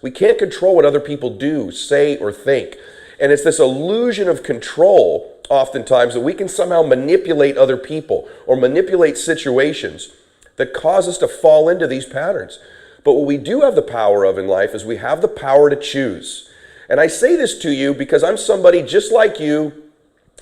We can't control what other people do, say, or think. And it's this illusion of control, oftentimes, that we can somehow manipulate other people or manipulate situations that cause us to fall into these patterns. But what we do have the power of in life is we have the power to choose. And I say this to you because I'm somebody just like you.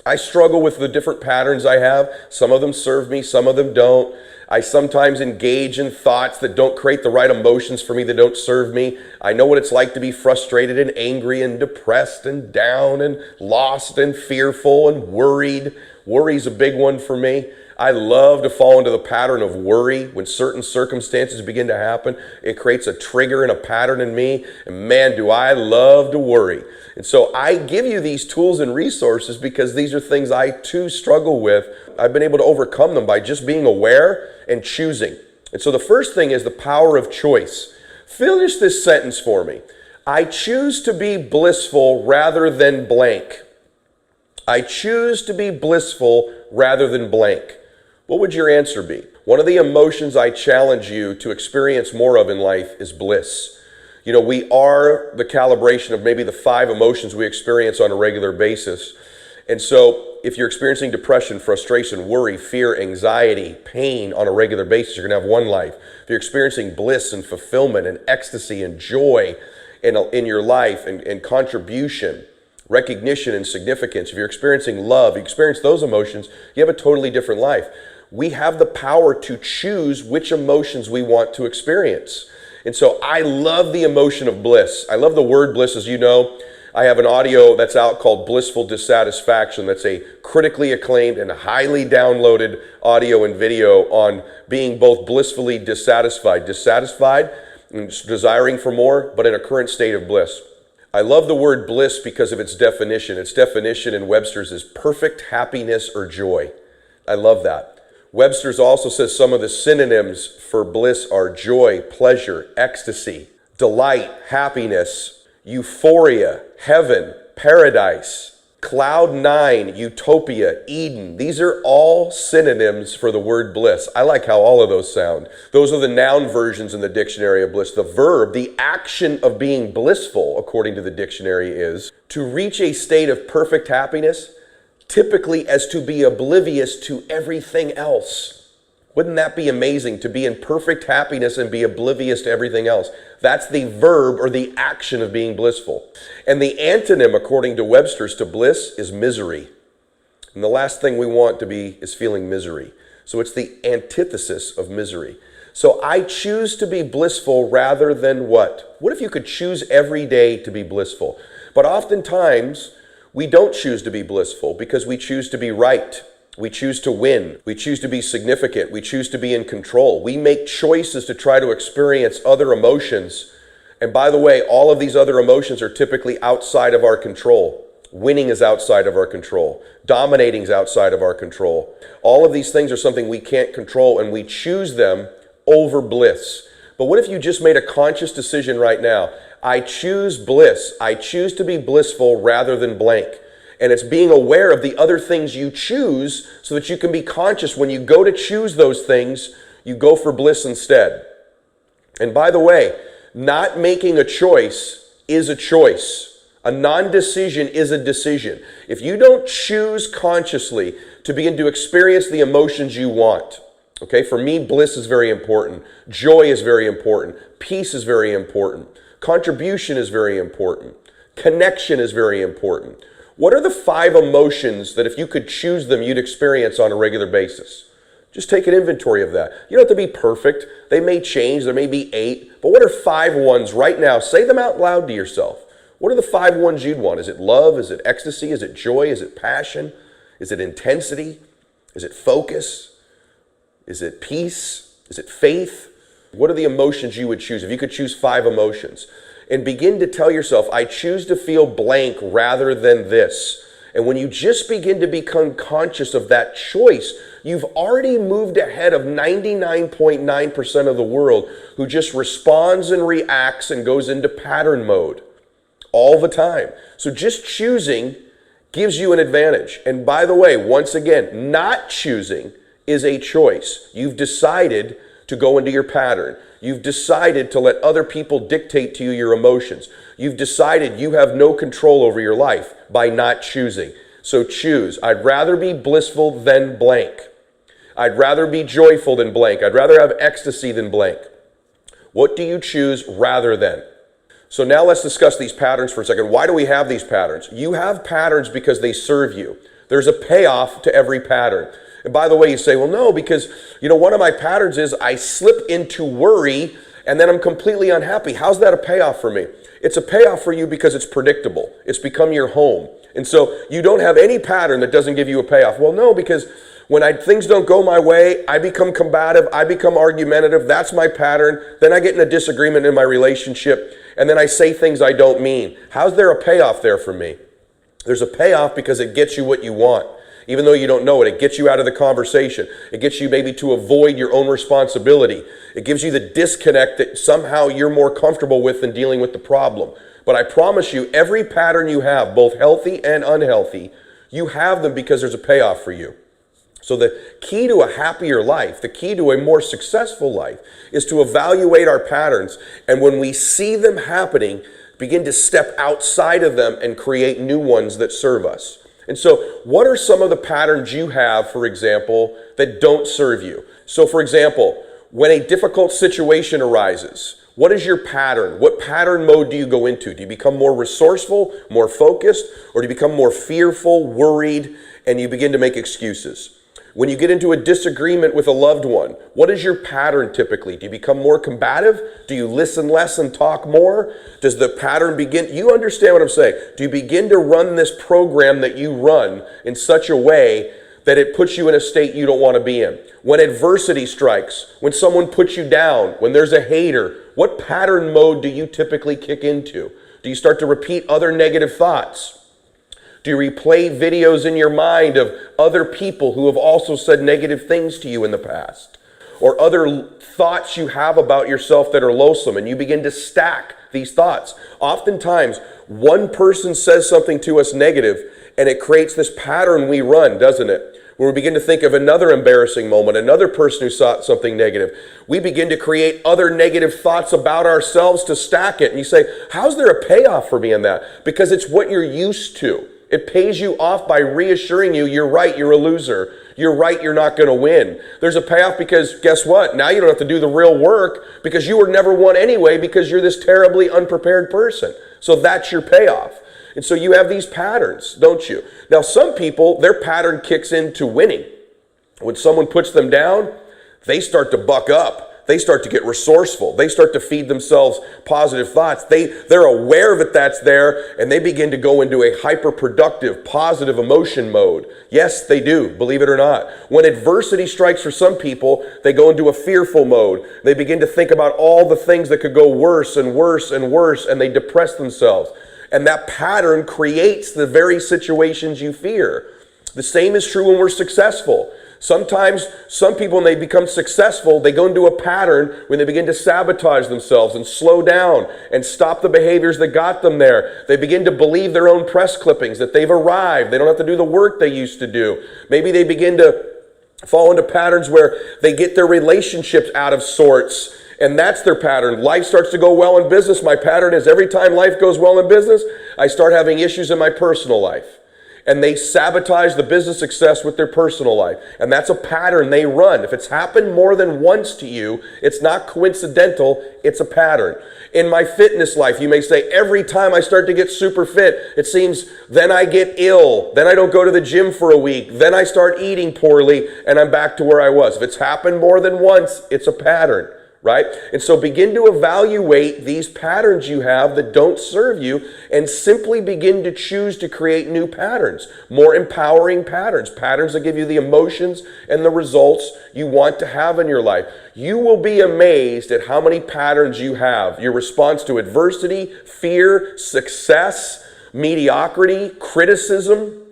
I struggle with the different patterns I have. Some of them serve me, some of them don't. I sometimes engage in thoughts that don't create the right emotions for me, that don't serve me. I know what it's like to be frustrated and angry and depressed and down and lost and fearful and worried. Worry's a big one for me. I love to fall into the pattern of worry. When certain circumstances begin to happen, it creates a trigger and a pattern in me. And man, do I love to worry. And so I give you these tools and resources because these are things I too struggle with. I've been able to overcome them by just being aware and choosing. And so the first thing is the power of choice. Finish this sentence for me. I choose to be blissful rather than blank. I choose to be blissful rather than blank. What would your answer be? One of the emotions I challenge you to experience more of in life is bliss. You know, we are the calibration of maybe the 5 emotions we experience on a regular basis. And so if you're experiencing depression, frustration, worry, fear, anxiety, pain on a regular basis, you're going to have one life. If you're experiencing bliss and fulfillment and ecstasy and joy in your life and contribution, recognition and significance, if you're experiencing love, you experience those emotions, you have a totally different life. We have the power to choose which emotions we want to experience. And so I love the emotion of bliss. I love the word bliss, as you know. I have an audio that's out called Blissful Dissatisfaction. That's a critically acclaimed and highly downloaded audio and video on being both blissfully dissatisfied and desiring for more, but in a current state of bliss. I love the word bliss because of its definition. Its definition in Webster's is perfect happiness or joy. I love that. Webster's also says some of the synonyms for bliss are joy, pleasure, ecstasy, delight, happiness, euphoria, heaven, paradise, cloud 9, utopia, Eden. These are all synonyms for the word bliss. I like how all of those sound. Those are the noun versions in the dictionary of bliss. The verb, the action of being blissful, according to the dictionary, is to reach a state of perfect happiness, typically as to be oblivious to everything else. Wouldn't that be amazing, to be in perfect happiness and be oblivious to everything else? That's the verb or the action of being blissful. And the antonym, according to Webster's, to bliss is misery. And the last thing we want to be is feeling misery. So it's the antithesis of misery. So I choose to be blissful rather than what? What if you could choose every day to be blissful? But oftentimes, we don't choose to be blissful because we choose to be right. We choose to win. We choose to be significant. We choose to be in control. We make choices to try to experience other emotions. And by the way, all of these other emotions are typically outside of our control. Winning is outside of our control. Dominating is outside of our control. All of these things are something we can't control, and we choose them over bliss. But what if you just made a conscious decision right now? I choose bliss. I choose to be blissful rather than blank. And it's being aware of the other things you choose so that you can be conscious when you go to choose those things, you go for bliss instead. And by the way, not making a choice is a choice. A non-decision is a decision. If you don't choose consciously to begin to experience the emotions you want, okay, for me, bliss is very important. Joy is very important. Peace is very important. Contribution is very important. Connection is very important. What are the 5 emotions that if you could choose them, you'd experience on a regular basis? Just take an inventory of that. You don't have to be perfect. They may change. There may be 8. But what are 5 ones right now? Say them out loud to yourself. What are the 5 ones you'd want? Is it love? Is it ecstasy? Is it joy? Is it passion? Is it intensity? Is it focus? Is it peace? Is it faith? What are the emotions you would choose if you could choose 5 emotions? And begin to tell yourself, I choose to feel blank rather than this. And when you just begin to become conscious of that choice, you've already moved ahead of 99.9% of the world who just responds and reacts and goes into pattern mode all the time. So just choosing gives you an advantage. And by the way, once again, not choosing is a choice. You've decided to go into your pattern. You've decided to let other people dictate to you your emotions. You've decided you have no control over your life by not choosing. So choose. I'd rather be blissful than blank. I'd rather be joyful than blank. I'd rather have ecstasy than blank. What do you choose rather than? So now let's discuss these patterns for a second. Why do we have these patterns? You have patterns because they serve you. There's a payoff to every pattern. And by the way, you say, well, no, because, one of my patterns is I slip into worry and then I'm completely unhappy. How's that a payoff for me? It's a payoff for you because it's predictable. It's become your home. And so you don't have any pattern that doesn't give you a payoff. Well, no, because when things don't go my way, I become combative, I become argumentative. That's my pattern. Then I get in a disagreement in my relationship, and then I say things I don't mean. How's there a payoff there for me? There's a payoff because it gets you what you want. Even though you don't know it, it gets you out of the conversation. It gets you maybe to avoid your own responsibility. It gives you the disconnect that somehow you're more comfortable with than dealing with the problem. But I promise you, every pattern you have, both healthy and unhealthy, you have them because there's a payoff for you. So the key to a happier life, the key to a more successful life, is to evaluate our patterns. And when we see them happening, begin to step outside of them and create new ones that serve us. And so what are some of the patterns you have, for example, that don't serve you? So for example, when a difficult situation arises, what is your pattern? What pattern mode do you go into? Do you become more resourceful, more focused, or do you become more fearful, worried, and you begin to make excuses? When you get into a disagreement with a loved one, what is your pattern typically? Do you become more combative? Do you listen less and talk more? Does the pattern begin? You understand what I'm saying? Do you begin to run this program that you run in such a way that it puts you in a state you don't want to be in? When adversity strikes, when someone puts you down, when there's a hater, what pattern mode do you typically kick into? Do you start to repeat other negative thoughts? Do you replay videos in your mind of other people who have also said negative things to you in the past? Or other thoughts you have about yourself that are loathsome, and you begin to stack these thoughts? Oftentimes, one person says something to us negative, and it creates this pattern we run, doesn't it? When we begin to think of another embarrassing moment, another person who saw something negative, we begin to create other negative thoughts about ourselves to stack it. And you say, how's there a payoff for me in that? Because it's what you're used to. It pays you off by reassuring you, you're right, you're a loser. You're right, you're not going to win. There's a payoff because guess what? Now you don't have to do the real work because you were never won anyway because you're this terribly unprepared person. So that's your payoff. And so you have these patterns, don't you? Now some people, their pattern kicks into winning. When someone puts them down, they start to buck up. They start to get resourceful. They start to feed themselves positive thoughts. They're aware that that's there, and they begin to go into a hyper-productive, positive emotion mode. Yes, they do, believe it or not. When adversity strikes for some people, they go into a fearful mode. They begin to think about all the things that could go worse and worse and worse, and they depress themselves. And that pattern creates the very situations you fear. The same is true when we're successful. Sometimes some people, when they become successful, they go into a pattern when they begin to sabotage themselves and slow down and stop the behaviors that got them there. They begin to believe their own press clippings, that they've arrived. They don't have to do the work they used to do. Maybe they begin to fall into patterns where they get their relationships out of sorts, and that's their pattern. Life starts to go well in business. My pattern is every time life goes well in business, I start having issues in my personal life. And they sabotage the business success with their personal life. And that's a pattern they run. If it's happened more than once to you, it's not coincidental, it's a pattern. In my fitness life, you may say, every time I start to get super fit, it seems then I get ill, then I don't go to the gym for a week, then I start eating poorly, and I'm back to where I was. If it's happened more than once, it's a pattern. Right? And so begin to evaluate these patterns you have that don't serve you and simply begin to choose to create new patterns, more empowering patterns, patterns that give you the emotions and the results you want to have in your life. You will be amazed at how many patterns you have. Your response to adversity, fear, success, mediocrity, criticism,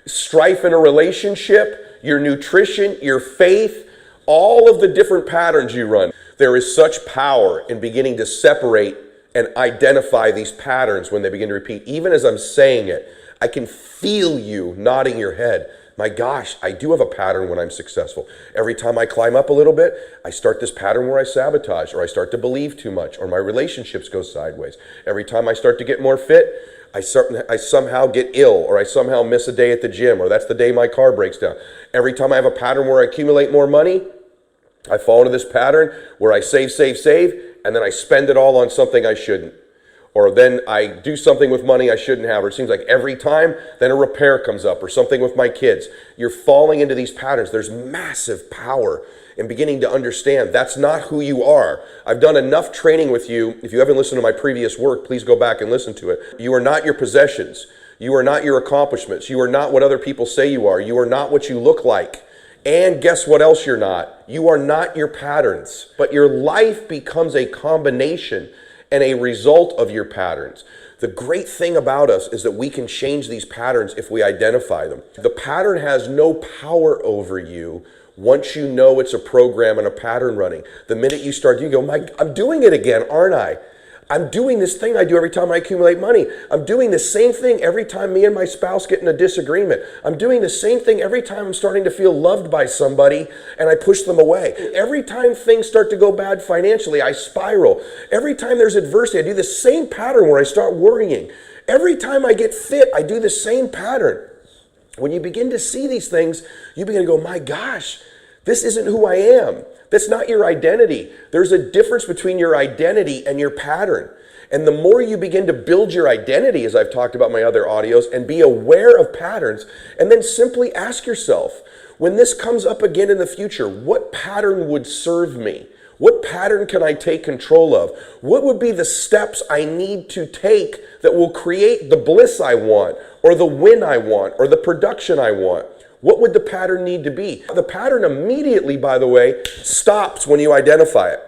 strife in a relationship, your nutrition, your faith, all of the different patterns you run. There is such power in beginning to separate and identify these patterns when they begin to repeat. Even as I'm saying it, I can feel you nodding your head. my gosh, I do have a pattern when I'm successful. Every time I climb up a little bit, I start this pattern where I sabotage, or I start to believe too much, or my relationships go sideways. Every time I start to get more fit, I somehow get ill, or I somehow miss a day at the gym, or that's the day my car breaks down. Every time I have a pattern where I accumulate more money, I fall into this pattern where I save, and then I spend it all on something I shouldn't. Or then I do something with money I shouldn't have, or it seems like every time, then a repair comes up, or something with my kids. You're falling into these patterns. There's massive power in beginning to understand that's not who you are. I've done enough training with you. If you haven't listened to my previous work, please go back and listen to it. You are not your possessions. You are not your accomplishments. You are not what other people say you are. You are not what you look like. And guess what else you're not? You are not your patterns, but your life becomes a combination and a result of your patterns. The great thing about us is that we can change these patterns if we identify them. The pattern has no power over you once you know it's a program and a pattern running. The minute you start, you go, I'm doing it again, aren't I? I'm doing this thing I do every time I accumulate money. I'm doing the same thing every time me and my spouse get in a disagreement. I'm doing the same thing every time I'm starting to feel loved by somebody and I push them away. Every time things start to go bad financially, I spiral. Every time there's adversity, I do the same pattern where I start worrying. Every time I get fit, I do the same pattern. When you begin to see these things, you begin to go, my gosh, this isn't who I am. That's not your identity. There's a difference between your identity and your pattern. And the more you begin to build your identity, as I've talked about in my other audios, and be aware of patterns, and then simply ask yourself, when this comes up again in the future, what pattern would serve me? What pattern can I take control of? What would be the steps I need to take that will create the bliss I want, or the win I want, or the production I want? What would the pattern need to be? The pattern immediately, by the way, stops when you identify it.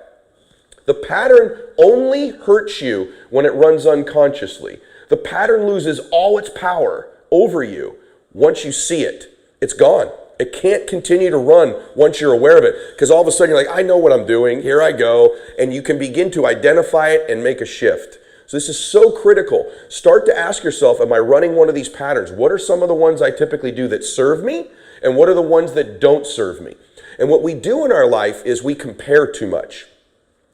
The pattern only hurts you when it runs unconsciously. The pattern loses all its power over you once you see it. It's gone. It can't continue to run once you're aware of it, because all of a sudden you're like, I know what I'm doing, here I go, and you can begin to identify it and make a shift. So this is so critical. Start to ask yourself, am I running one of these patterns? What are some of the ones I typically do that serve me? And what are the ones that don't serve me? And what we do in our life is we compare too much.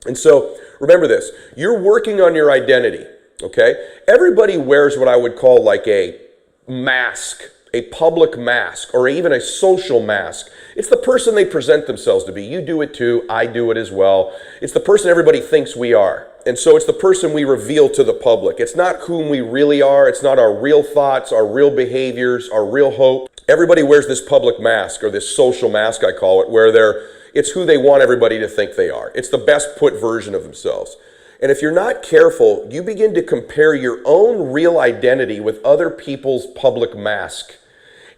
And so remember this, you're working on your identity, okay? Everybody wears what I would call like a mask, a public mask, or even a social mask. It's the person they present themselves to be. You do it too, I do it as well. It's the person everybody thinks we are. And so it's the person we reveal to the public. It's not whom we really are. It's not our real thoughts, our real behaviors, our real hope. Everybody wears this public mask, or this social mask I call it, where it's who they want everybody to think they are. It's the best put version of themselves. And if you're not careful, you begin to compare your own real identity with other people's public mask.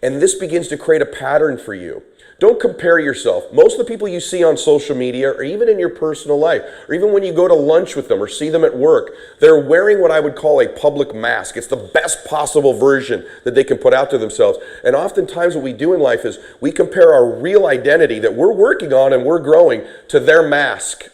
And this begins to create a pattern for you. Don't compare yourself. Most of the people you see on social media, or even in your personal life, or even when you go to lunch with them or see them at work, they're wearing what I would call a public mask. It's the best possible version that they can put out to themselves. And oftentimes what we do in life is we compare our real identity that we're working on and we're growing to their mask.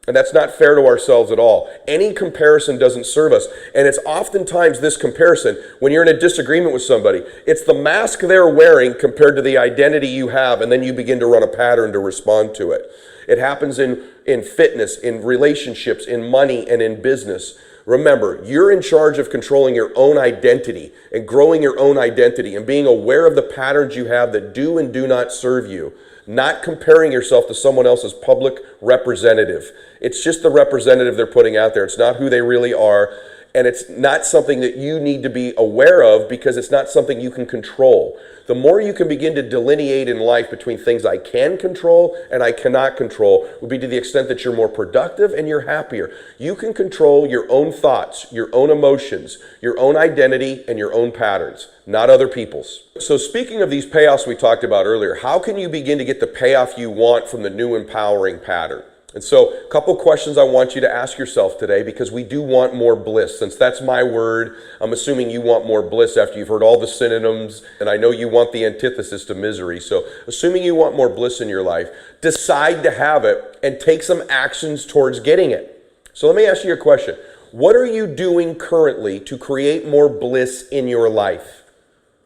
And that's not fair to ourselves at all. Any comparison doesn't serve us. And it's oftentimes this comparison, when you're in a disagreement with somebody, it's the mask they're wearing compared to the identity you have, and then you begin to run a pattern to respond to it. It happens in fitness, in relationships, in money, and in business. Remember, you're in charge of controlling your own identity and growing your own identity and being aware of the patterns you have that do and do not serve you. Not comparing yourself to someone else's public representative. It's just the representative they're putting out there. It's not who they really are. And it's not something that you need to be aware of, because it's not something you can control. The more you can begin to delineate in life between things I can control and I cannot control will be to the extent that you're more productive and you're happier. You can control your own thoughts, your own emotions, your own identity, and your own patterns, not other people's. So speaking of these payoffs we talked about earlier, how can you begin to get the payoff you want from the new empowering pattern? And so a couple questions I want you to ask yourself today, because we do want more bliss. Since that's my word, I'm assuming you want more bliss after you've heard all the synonyms, and I know you want the antithesis to misery. So assuming you want more bliss in your life, decide to have it and take some actions towards getting it. So let me ask you a question. What are you doing currently to create more bliss in your life?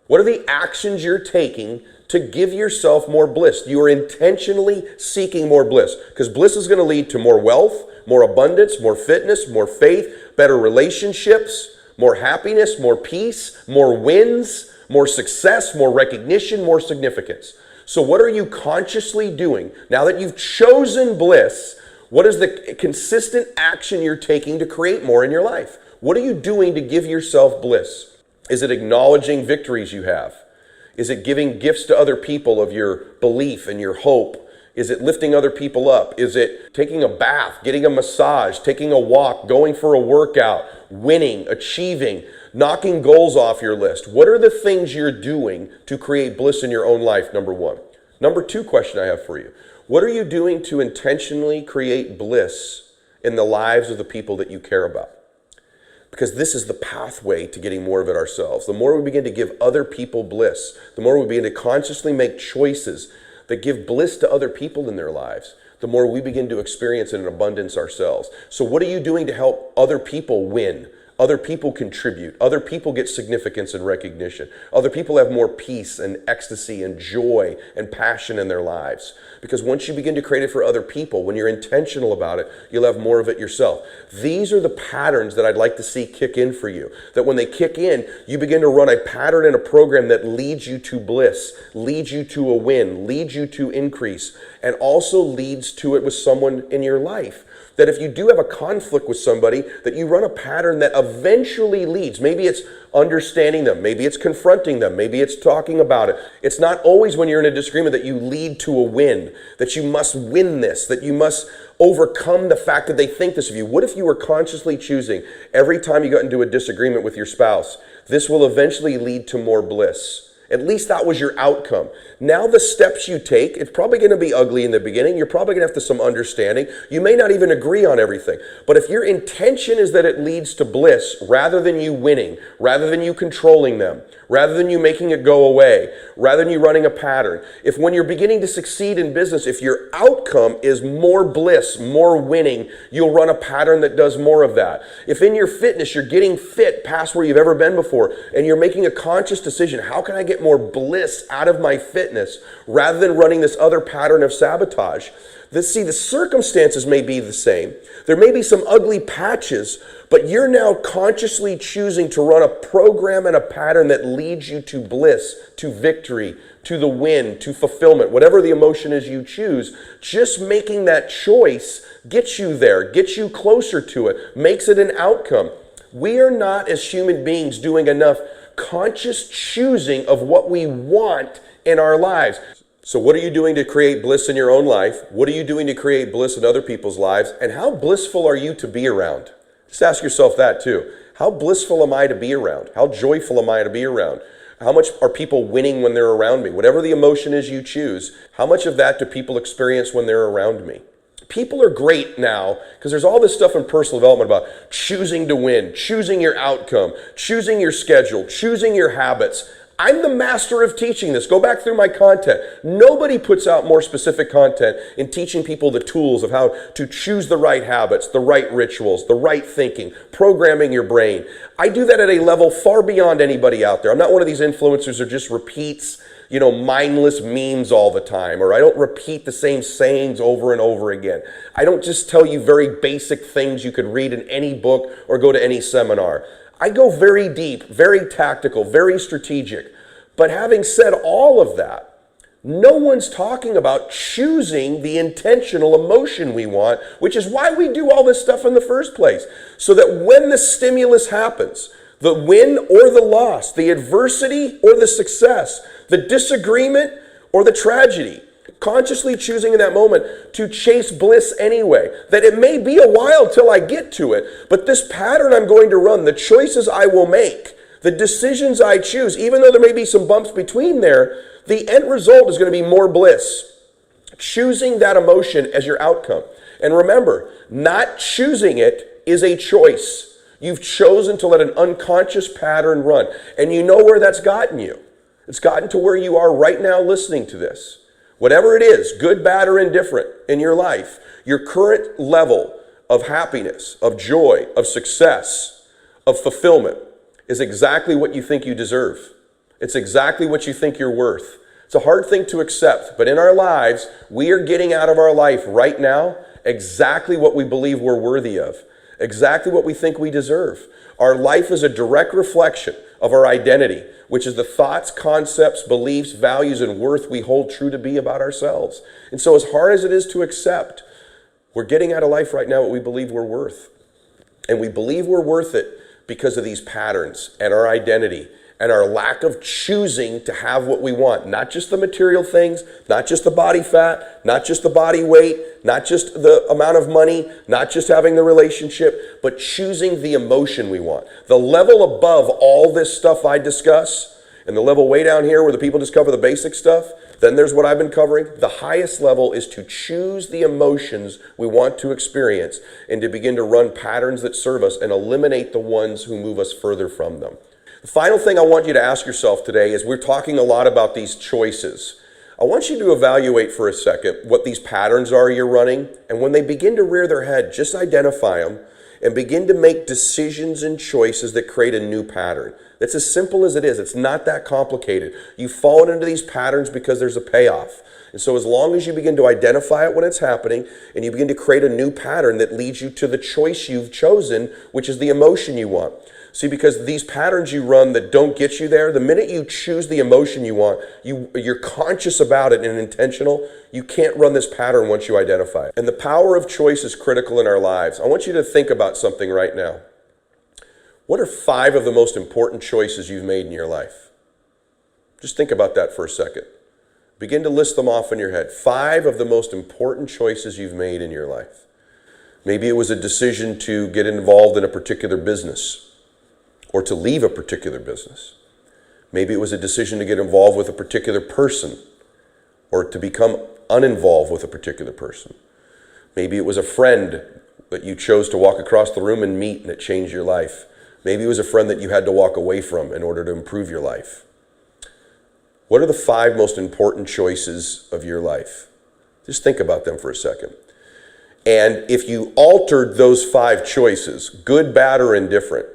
What are the actions you're taking to give yourself more bliss. You are intentionally seeking more bliss, because bliss is going to lead to more wealth, more abundance, more fitness, more faith, better relationships, more happiness, more peace, more wins, more success, more recognition, more significance. So what are you consciously doing now that you've chosen bliss? What is the consistent action you're taking to create more in your life? What are you doing to give yourself bliss? Is it acknowledging victories you have? Is it giving gifts to other people of your belief and your hope? Is it lifting other people up? Is it taking a bath, getting a massage, taking a walk, going for a workout, winning, achieving, knocking goals off your list? What are the things you're doing to create bliss in your own life, number one? Number two question I have for you. What are you doing to intentionally create bliss in the lives of the people that you care about? Because this is the pathway to getting more of it ourselves. The more we begin to give other people bliss, the more we begin to consciously make choices that give bliss to other people in their lives, the more we begin to experience it in abundance ourselves. So what are you doing to help other people win? Other people contribute. Other people get significance and recognition. Other people have more peace and ecstasy and joy and passion in their lives. Because once you begin to create it for other people, when you're intentional about it, you'll have more of it yourself. These are the patterns that I'd like to see kick in for you. That when they kick in, you begin to run a pattern and a program that leads you to bliss, leads you to a win, leads you to increase, and also leads to it with someone in your life. That if you do have a conflict with somebody, that you run a pattern that eventually leads. Maybe it's understanding them. Maybe it's confronting them. Maybe it's talking about it. It's not always when you're in a disagreement that you lead to a win, that you must win this, that you must overcome the fact that they think this of you. What if you were consciously choosing every time you got into a disagreement with your spouse, this will eventually lead to more bliss? At least that was your outcome. Now the steps you take, it's probably going to be ugly in the beginning. You're probably going to have some understanding. You may not even agree on everything. But if your intention is that it leads to bliss, rather than you winning, rather than you controlling them, rather than you making it go away, rather than you running a pattern, if when you're beginning to succeed in business, if your outcome is more bliss, more winning, you'll run a pattern that does more of that. If in your fitness, you're getting fit past where you've ever been before, and you're making a conscious decision, how can I get more bliss out of my fitness rather than running this other pattern of sabotage? The circumstances may be the same. There may be some ugly patches, but you're now consciously choosing to run a program and a pattern that leads you to bliss, to victory, to the win, to fulfillment, whatever the emotion is you choose. Just making that choice gets you there, gets you closer to it, makes it an outcome. We are not, as human beings, doing enough conscious choosing of what we want in our lives. So what are you doing to create bliss in your own life? What are you doing to create bliss in other people's lives? And how blissful are you to be around? Just ask yourself that too. How blissful am I to be around? How joyful am I to be around? How much are people winning when they're around me? Whatever the emotion is you choose, how much of that do people experience when they're around me? People are great now because there's all this stuff in personal development about choosing to win, choosing your outcome, choosing your schedule, choosing your habits. I'm the master of teaching this. Go back through my content. Nobody puts out more specific content in teaching people the tools of how to choose the right habits, the right rituals, the right thinking, programming your brain. I do that at a level far beyond anybody out there. I'm not one of these influencers who just repeats mindless memes all the time, or I don't repeat the same sayings over and over again. I don't just tell you very basic things you could read in any book or go to any seminar. I go very deep, very tactical, very strategic. But having said all of that, no one's talking about choosing the intentional emotion we want, which is why we do all this stuff in the first place. So that when the stimulus happens, the win or the loss, the adversity or the success, the disagreement or the tragedy, consciously choosing in that moment to chase bliss anyway. That it may be a while till I get to it, but this pattern I'm going to run, the choices I will make, the decisions I choose, even though there may be some bumps between there, the end result is going to be more bliss. Choosing that emotion as your outcome. And remember, not choosing it is a choice. You've chosen to let an unconscious pattern run. And you know where that's gotten you. It's gotten to where you are right now listening to this. Whatever it is, good, bad, or indifferent in your life, your current level of happiness, of joy, of success, of fulfillment is exactly what you think you deserve. It's exactly what you think you're worth. It's a hard thing to accept, but in our lives, we are getting out of our life right now exactly what we believe we're worthy of, exactly what we think we deserve. Our life is a direct reflection of our identity, which is the thoughts, concepts, beliefs, values, and worth we hold true to be about ourselves. And so as hard as it is to accept, we're getting out of life right now what we believe we're worth. And we believe we're worth it because of these patterns and our identity and our lack of choosing to have what we want. Not just the material things, not just the body fat, not just the body weight, not just the amount of money, not just having the relationship, but choosing the emotion we want. The level above all this stuff I discuss, and the level way down here where the people just cover the basic stuff, then there's what I've been covering. The highest level is to choose the emotions we want to experience and to begin to run patterns that serve us and eliminate the ones who move us further from them. The final thing I want you to ask yourself today is we're talking a lot about these choices. I want you to evaluate for a second what these patterns are you're running, and when they begin to rear their head, just identify them and begin to make decisions and choices that create a new pattern. It's as simple as it is. It's not that complicated. You've fallen into these patterns because there's a payoff. And so as long as you begin to identify it when it's happening and you begin to create a new pattern that leads you to the choice you've chosen, which is the emotion you want. See, because these patterns you run that don't get you there, the minute you choose the emotion you want, you're conscious about it and intentional, you can't run this pattern once you identify it. And the power of choice is critical in our lives. I want you to think about something right now. What are 5 of the most important choices you've made in your life? Just think about that for a second. Begin to list them off in your head. 5 of the most important choices you've made in your life. Maybe it was a decision to get involved in a particular business or to leave a particular business. Maybe it was a decision to get involved with a particular person or to become uninvolved with a particular person. Maybe it was a friend that you chose to walk across the room and meet and it changed your life. Maybe it was a friend that you had to walk away from in order to improve your life. What are the 5 most important choices of your life? Just think about them for a second. And if you altered those 5 choices, good, bad, or indifferent,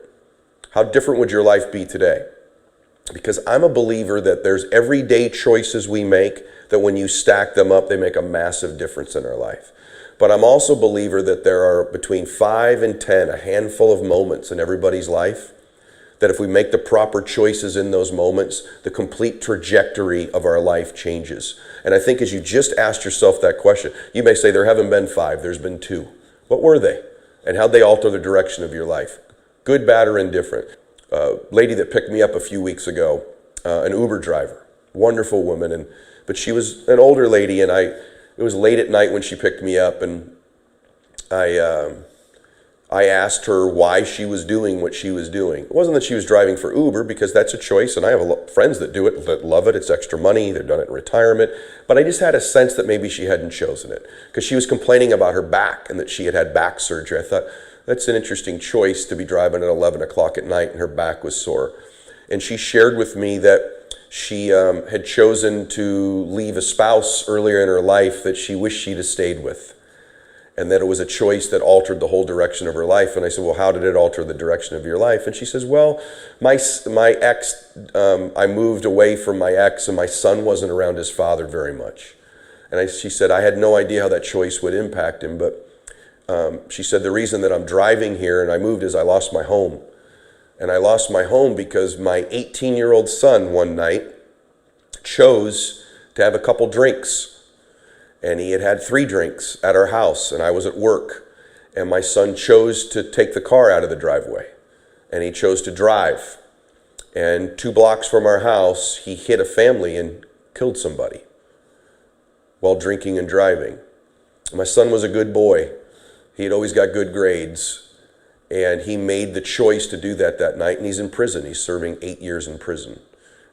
how different would your life be today? Because I'm a believer that there's everyday choices we make that when you stack them up, they make a massive difference in our life. But I'm also a believer that there are between 5 and 10, a handful of moments in everybody's life, that if we make the proper choices in those moments, the complete trajectory of our life changes. And I think as you just asked yourself that question, you may say there haven't been 5, there's been 2. What were they? And how'd they alter the direction of your life? Good, bad, or indifferent. Lady that picked me up a few weeks ago, an Uber driver, wonderful woman, but she was an older lady, and it was late at night when she picked me up, and I asked her why she was doing what she was doing. It wasn't that she was driving for Uber, because that's a choice, and I have friends that do it, that love it. It's extra money. They've done it in retirement. But I just had a sense that maybe she hadn't chosen it, because she was complaining about her back and that she had had back surgery. I thought, that's an interesting choice to be driving at 11 o'clock at night and her back was sore. And she shared with me that she had chosen to leave a spouse earlier in her life that she wished she'd have stayed with, and that it was a choice that altered the whole direction of her life. And I said, well, how did it alter the direction of your life? And she says, well, my ex, I moved away from my ex, and my son wasn't around his father very much. And she said, I had no idea how that choice would impact him, but she said, the reason that I'm driving here and I moved is I lost my home. And I lost my home because my 18-year-old son one night chose to have a couple drinks. And he had had 3 drinks at our house, and I was at work. And my son chose to take the car out of the driveway. And he chose to drive. And 2 blocks from our house, he hit a family and killed somebody while drinking and driving. My son was a good boy. He had always got good grades, and he made the choice to do that night, and he's in prison. He's serving 8 years in prison.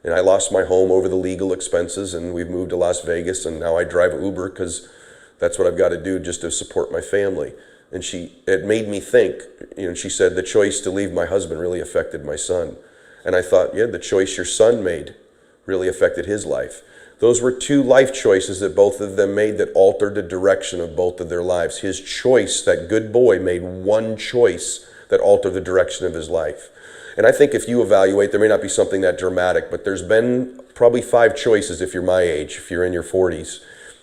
And I lost my home over the legal expenses, and we've moved to Las Vegas, and now I drive Uber because that's what I've got to do just to support my family. And it made me think, she said, the choice to leave my husband really affected my son. And I thought, yeah, the choice your son made really affected his life. Those were 2 life choices that both of them made that altered the direction of both of their lives. His choice, that good boy, made one choice that altered the direction of his life. And I think if you evaluate, there may not be something that dramatic, but there's been probably 5 choices if you're my age, if you're in your 40s.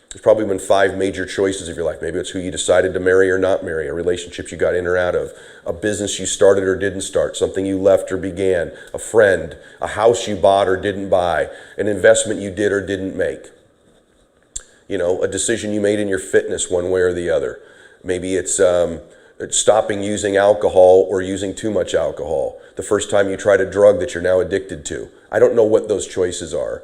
There's probably been 5 major choices of your life. Maybe it's who you decided to marry or not marry, a relationship you got in or out of, a business you started or didn't start, something you left or began, a friend, a house you bought or didn't buy, an investment you did or didn't make. You know, a decision you made in your fitness one way or the other. Maybe it's stopping using alcohol or using too much alcohol. The first time you tried a drug that you're now addicted to. I don't know what those choices are.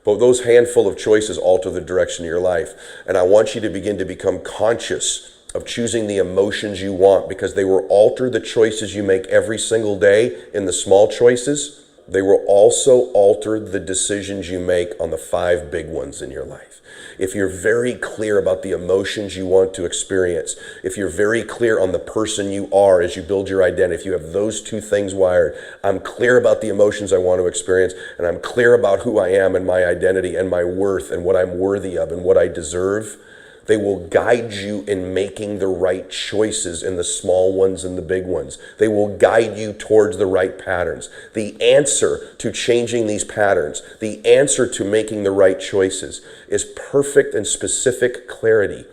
But those handful of choices alter the direction of your life. And I want you to begin to become conscious of choosing the emotions you want, because they will alter the choices you make every single day in the small choices. They will also alter the decisions you make on the 5 big ones in your life. If you're very clear about the emotions you want to experience, if you're very clear on the person you are as you build your identity, if you have those 2 things wired, I'm clear about the emotions I want to experience, and I'm clear about who I am and my identity and my worth and what I'm worthy of and what I deserve, they will guide you in making the right choices in the small ones and the big ones. They will guide you towards the right patterns. The answer to changing these patterns, the answer to making the right choices, is perfect and specific clarity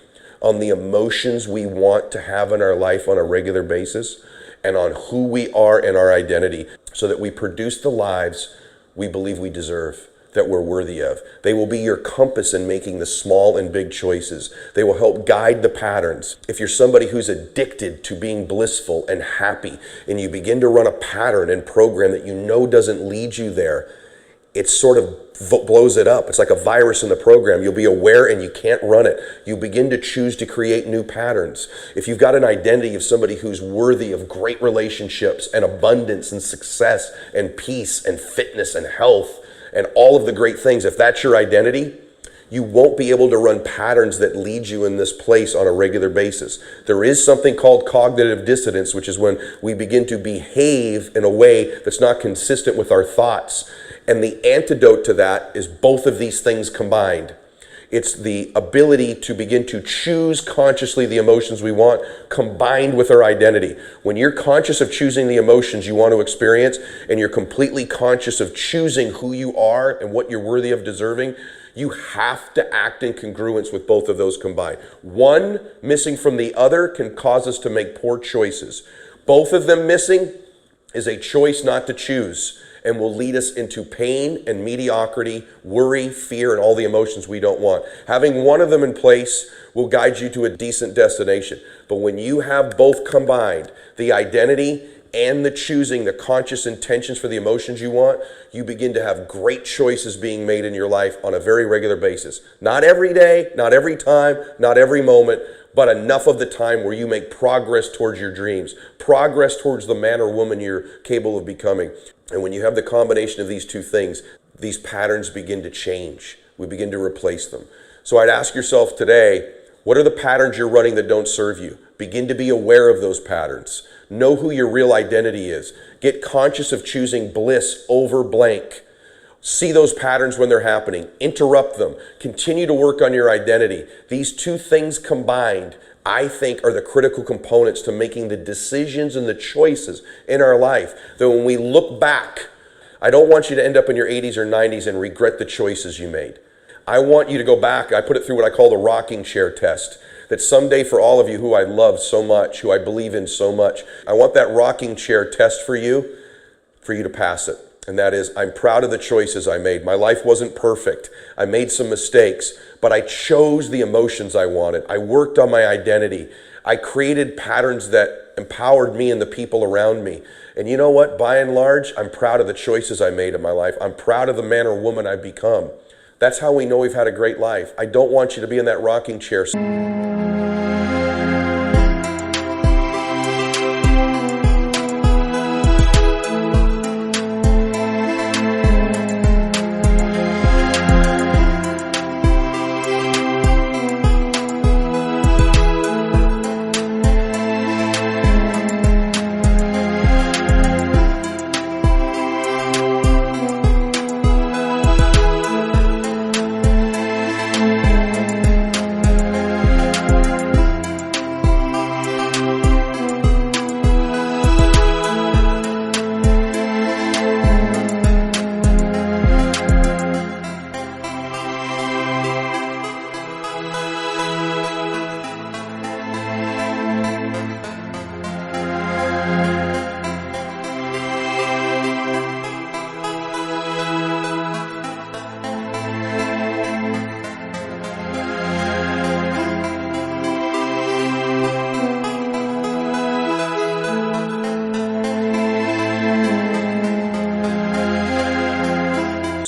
on the emotions we want to have in our life on a regular basis and on who we are and our identity, so that we produce the lives we believe we deserve, that we're worthy of. They will be your compass in making the small and big choices. They will help guide the patterns. If you're somebody who's addicted to being blissful and happy, and you begin to run a pattern and program that you know doesn't lead you there, it sort of blows it up. It's like a virus in the program. You'll be aware and you can't run it. You begin to choose to create new patterns. If you've got an identity of somebody who's worthy of great relationships and abundance and success and peace and fitness and health and all of the great things, if that's your identity, you won't be able to run patterns that lead you in this place on a regular basis. There is something called cognitive dissonance, which is when we begin to behave in a way that's not consistent with our thoughts. And the antidote to that is both of these things combined. It's the ability to begin to choose consciously the emotions we want, combined with our identity. When you're conscious of choosing the emotions you want to experience, and you're completely conscious of choosing who you are and what you're worthy of deserving, you have to act in congruence with both of those combined. One missing from the other can cause us to make poor choices. Both of them missing is a choice not to choose, and will lead us into pain and mediocrity, worry, fear, and all the emotions we don't want. Having one of them in place will guide you to a decent destination. But when you have both combined, the identity and the choosing, the conscious intentions for the emotions you want, you begin to have great choices being made in your life on a very regular basis. Not every day, not every time, not every moment, but enough of the time where you make progress towards your dreams, progress towards the man or woman you're capable of becoming. And when you have the combination of these 2 things, these patterns begin to change. We begin to replace them. So I'd ask yourself today, what are the patterns you're running that don't serve you? Begin to be aware of those patterns. Know who your real identity is. Get conscious of choosing bliss over blank. See those patterns when they're happening. Interrupt them. Continue to work on your identity. These 2 things combined, I think, are the critical components to making the decisions and the choices in our life. That when we look back, I don't want you to end up in your 80s or 90s and regret the choices you made. I want you to go back. I put it through what I call the rocking chair test. That someday, for all of you who I love so much, who I believe in so much, I want that rocking chair test for you to pass it. And that is, I'm proud of the choices I made. My life wasn't perfect. I made some mistakes, but I chose the emotions I wanted. I worked on my identity. I created patterns that empowered me and the people around me. And you know what? By and large, I'm proud of the choices I made in my life. I'm proud of the man or woman I've become. That's how we know we've had a great life. I don't want you to be in that rocking chair.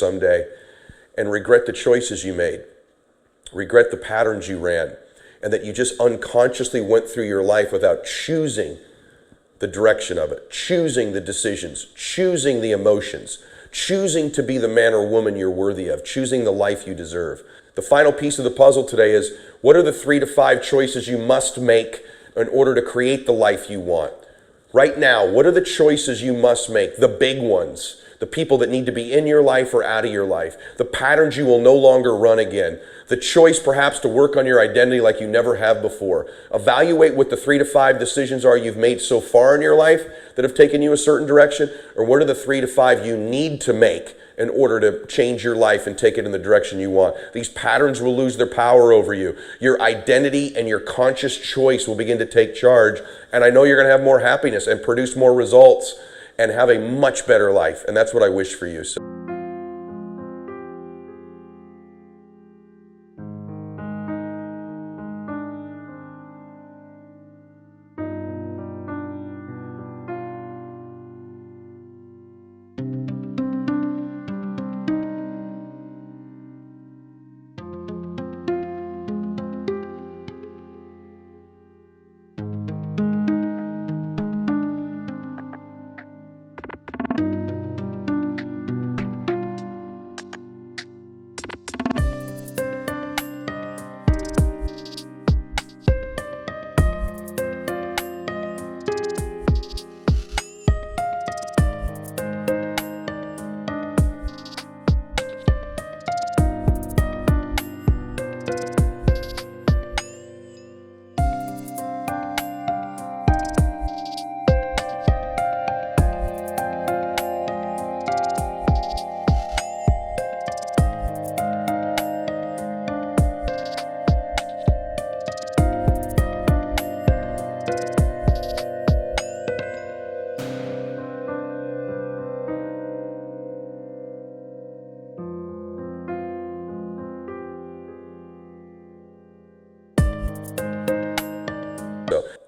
someday and regret the choices you made, regret the patterns you ran, and that you just unconsciously went through your life without choosing the direction of it, choosing the decisions, choosing the emotions, choosing to be the man or woman you're worthy of, choosing the life you deserve. The final piece of the puzzle today is, what are the 3 to 5 choices you must make in order to create the life you want? Right now, what are the choices you must make? The big ones, the people that need to be in your life or out of your life, the patterns you will no longer run again, the choice perhaps to work on your identity like you never have before. Evaluate what the 3 to 5 decisions are you've made so far in your life that have taken you a certain direction, or what are the 3 to 5 you need to make in order to change your life and take it in the direction you want. These patterns will lose their power over you. Your identity and your conscious choice will begin to take charge, and I know you're going to have more happiness and produce more results and have a much better life, and that's what I wish for you. So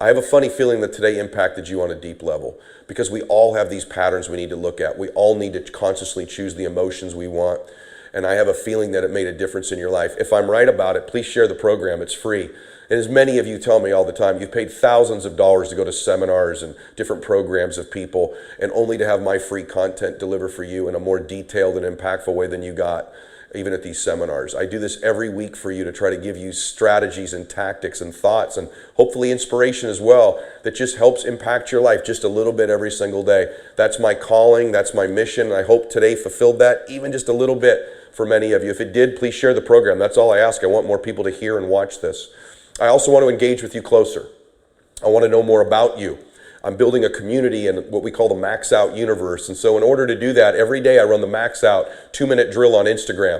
I have a funny feeling that today impacted you on a deep level, because we all have these patterns we need to look at. We all need to consciously choose the emotions we want, and I have a feeling that it made a difference in your life. If I'm right about it, please share the program. It's free. And as many of you tell me all the time, you've paid thousands of dollars to go to seminars and different programs of people, and only to have my free content deliver for you in a more detailed and impactful way than you got even at these seminars. I do this every week for you to try to give you strategies and tactics and thoughts and hopefully inspiration as well that just helps impact your life just a little bit every single day. That's my calling, that's my mission, and I hope today fulfilled that even just a little bit for many of you. If it did, please share the program. That's all I ask. I want more people to hear and watch this. I also want to engage with you closer. I want to know more about you. I'm building a community in what we call the Max Out universe. And so in order to do that, every day I run the Max Out 2-minute drill on Instagram.